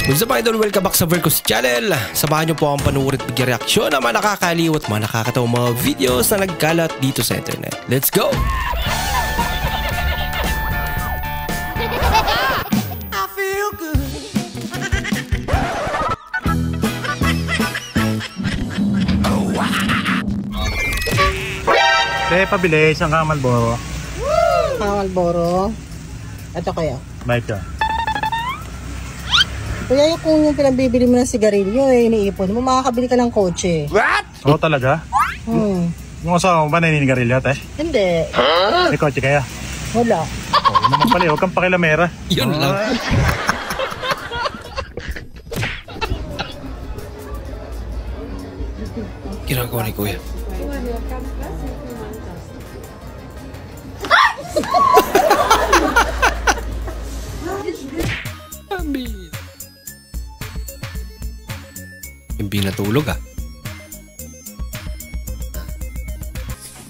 What's up idol? Welcome back sa Vercos Channel. Samahan niyo po akong panuorin at mag-reaksyon ng mga nakakaliw at mga nakakatawang mga videos na nagkalat dito sa internet. Let's go! I feel good. Oh, wow. Pabili isang Malboro. Malboro? Ito kaya? Bait ka. Kaya kung yung pinabibili mo ng sigarilyo iniipon mo, makakabili ka ng kotse. What? Oo talaga? Yung asawa mo ba naninigarilyo, te? Hindi. May kotse kaya? Wala. Oo naman pala, huwag kang pakilamera. Yun lang. Ginagawa ni Kuya. Hindi natulog ah.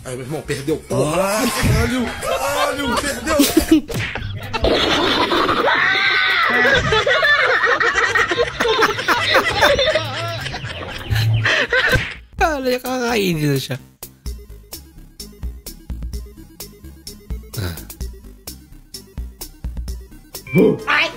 Ai, meu irmão, perdeu. Porra! Caralho! Caralho! Perdeu! Kala niya kakainin na siya. Ay!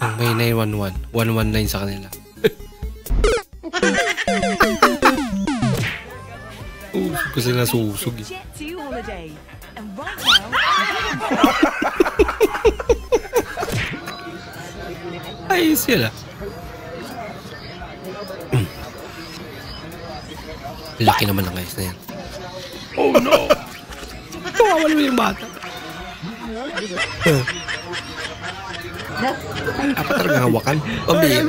Ang may 911, 119 sa kanila. Kasi nasusog eh. Ayos yun ah. Laki naman ang ayos na yan. Oh no! Kawawan mo yung bata. Apa talaga hawakan? Pambihin.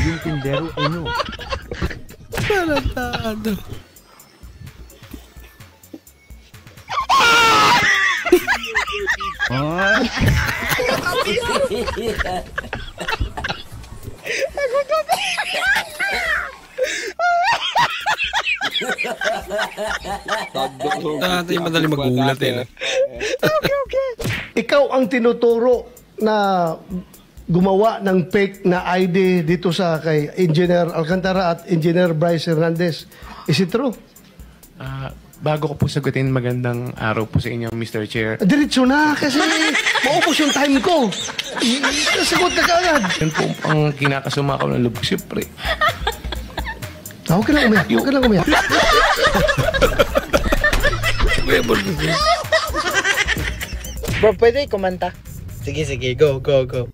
Yung tindero uno. Tarantado. Tatay madali magulat eh. Ikaw ang tinuturo na gumawa ng fake na ID dito sa kay Engineer Alcantara at Engineer Bryce Hernandez. Is it true? Bago ko po sagutin, magandang araw po sa inyo, Mr. Chair. Diretso na kasi maubos yung time ko. Sagot ka agad. Yan po ang kinakasama ko ng lubog, siyempre. Huwag ka lang umiyak. Huwag ka lang umiyak. Bro, pwede kumanta? Sige, sige. Go, go, go.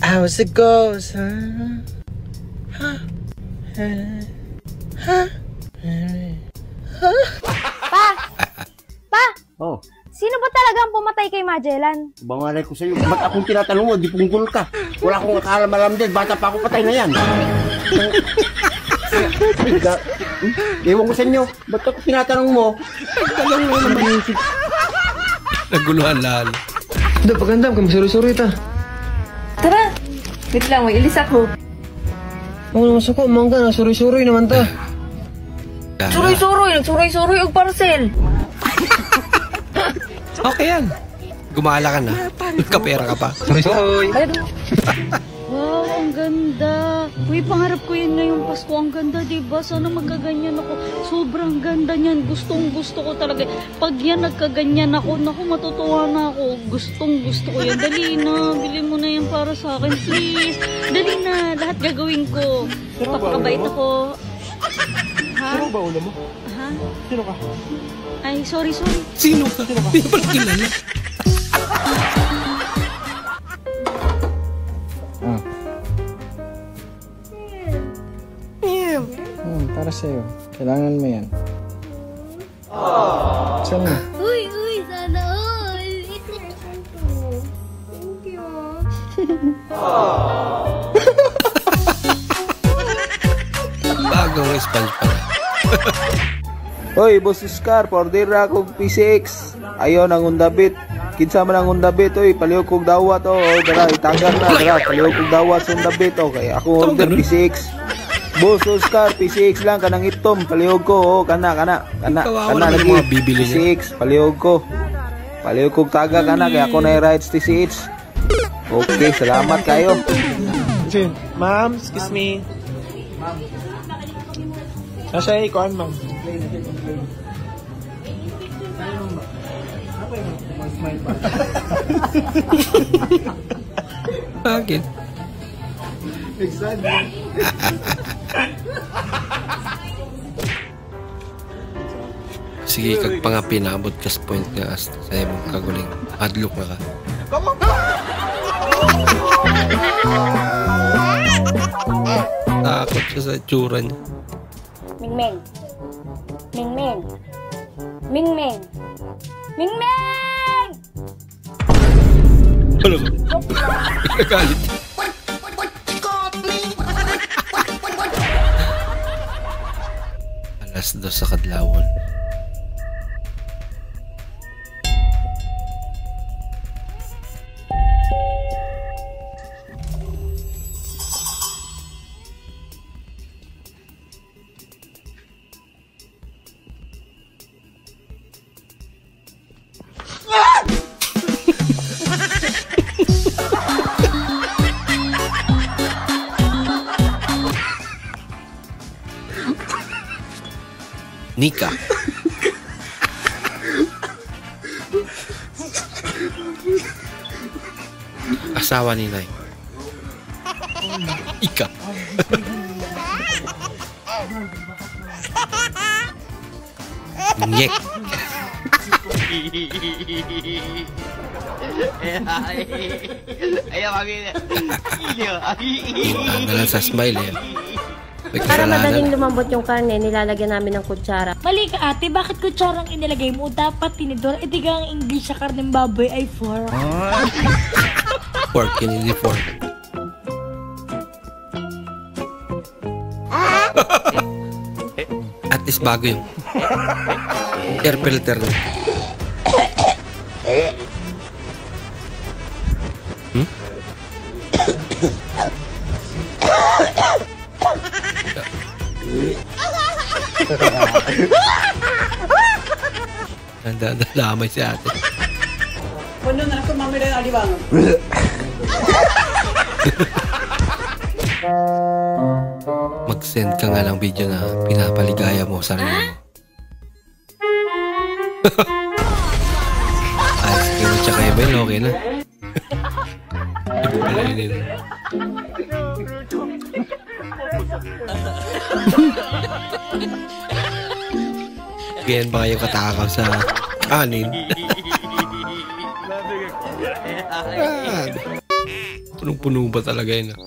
I was a ghost, Pa! Oh, Sino ba talaga ang pumatay kay Magellan? bangalay ko sa'yo. Ba't akong tinatanong mo? Di punggol ka. Wala akong akaalam-alam din. Bata pa ako, patay na yan. Ewan ko sa inyo. Ba't ako tinatanong mo? Naguluhan lalo. Hindi, pagandam ka. Masuri-suri ita. Tara! Wait lang, may ilis ako. Oo naman suko. Umangga na. Suri-suri naman ta. Suroy-suroy! Nagsuroy-suroy og parcel! Okay yan. Gumala ka na. Kapera ka pa. Suri-suri. Wow, ang ganda! Uy, pangarap ko yun ngayong Pasko. Ang ganda, diba? Sana magkaganyan ako. Sobrang ganda niyan. Gustong gusto ko talaga. Pag yan nagkaganyan ako, naku, matutuwa na ako. Gustong gusto ko yan. Dali na, bili mo na yan para sa akin, please. Dali na, lahat gagawin ko. Papakabait ako. Ha? Sino ba ulo mo? Ha? Sino ka? Ay, sorry. Sino ka? Hindi ka pala kilala. Para sa'yo. Kailangan mo yan. Saan mo? Uy, sana all. Thank you. Bagong sponge pala. Hoy, Boss Oscar, order akong PCX. Ayaw nang undabit. Kinsa man ang undabit, oy, palihog kog dawat oh. Dara, itagan na, dara, palihog kog dawat sa undabit oh. Kaya ako order PCX. Boss Oscar, PCX lang kanang itom, palihog ko oh, kana lagi mga bibili niya. PCX, palihog ko. Palihog kog taga kana kaya ako na rights TCH. Okay, salamat kayo. Ma'am, excuse me. Nasa ikuan, ma'am. Bakit? Sige, kag pa nga pinabot ka sa point nga as sa imong kaguling adlock na ka. Takot siya sa itsura niya. Mingming. Mingming. Mingming. Mingming! Ano ba? Pinagalit. Alas 2 sa kadlawon. Nika. Asawa ni Nay. Ika. Nyek. Nalan sa smile eh. Para madaling lumambot yung karne, nilalagyan namin ng kutsara. Mali ka ate, bakit kutsarang inilagay mo? Dapat tinidor. Itiga ang English sa karneng baboy ay fork. Fork, hindi fork. At least bago yung air filter na. Nandadamay si ate. Puno na ako mamila yung aliwangan. Mag-send ka nga ng video na pinapaligaya mo sa sarili mo. Ay, sige, tsaka Ebel, okay na. Iba pala yun. Ganyan ba kayo katakaw sa kanin? Punong-puno ba talaga yun? Ah?